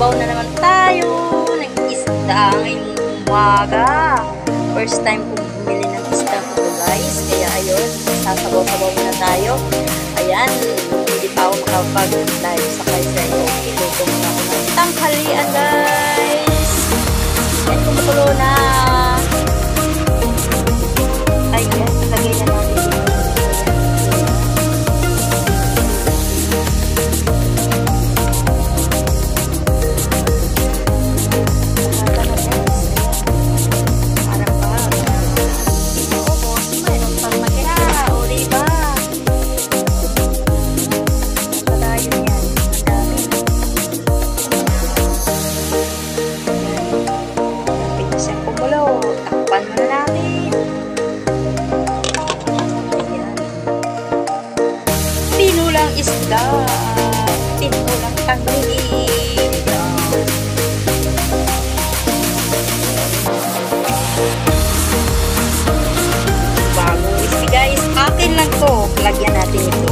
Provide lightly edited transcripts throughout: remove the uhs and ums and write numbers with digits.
Magsasabaw na naman tayo ng isda ngayong umaga. First time kong bumili ng isda ko guys. Kaya ayun, sasabaw-sabaw na tayo. Ayan, hindi pa ako makapag-live sa kaysa iyo. Iluto muna ako ng tanghalian guys. Ayan, kumukulo na. Ayan, lagay na natin dito. Pinulang isda, pinulang tanglid. Bagong whisky guys, akin lang to. Lagyan natin ito.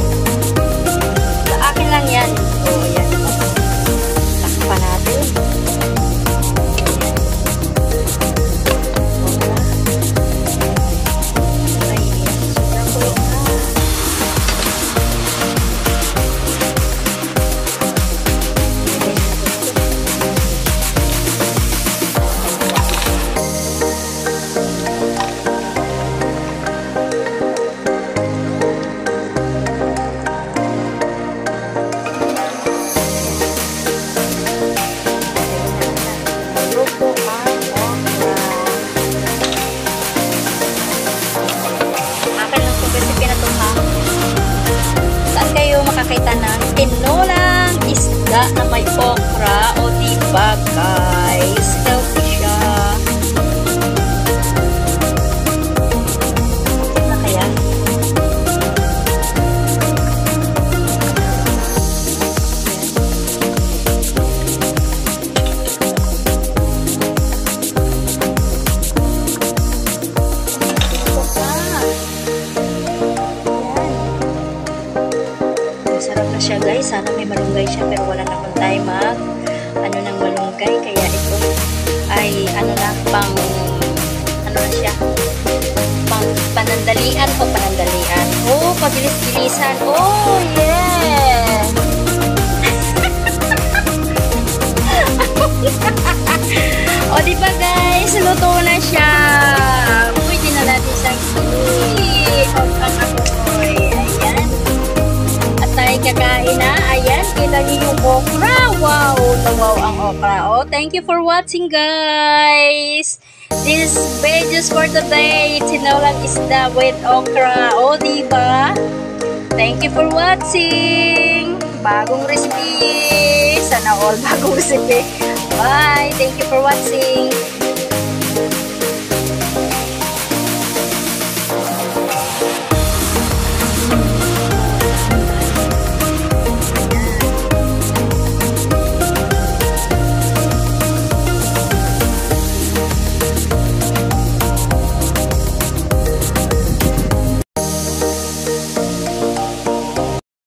Sa akin lang yan. O, yan. Takpan natin. Makakita ng tinolang isda na may okra o diba guys, healthy siya. Na kaya sarap na siya guys. Sana may malunggay siya pero wala naman tayo ano ng malunggay, kaya ito ay ano na pang ano na siya, pang panandalian o panandalian. Oh, pabilis-bilisan. Oh yeah. O diba guys, luto na siya. Pwede na natin siyang kakain na. Ayan, kita niyo yung okra. Wow, wow ang okra. Oh, thank you for watching guys. This videos for today, tinolang isda with okra. Oh, diba? Thank you for watching. Bagong recipe. Sana all bagong recipe. Bye. Thank you for watching.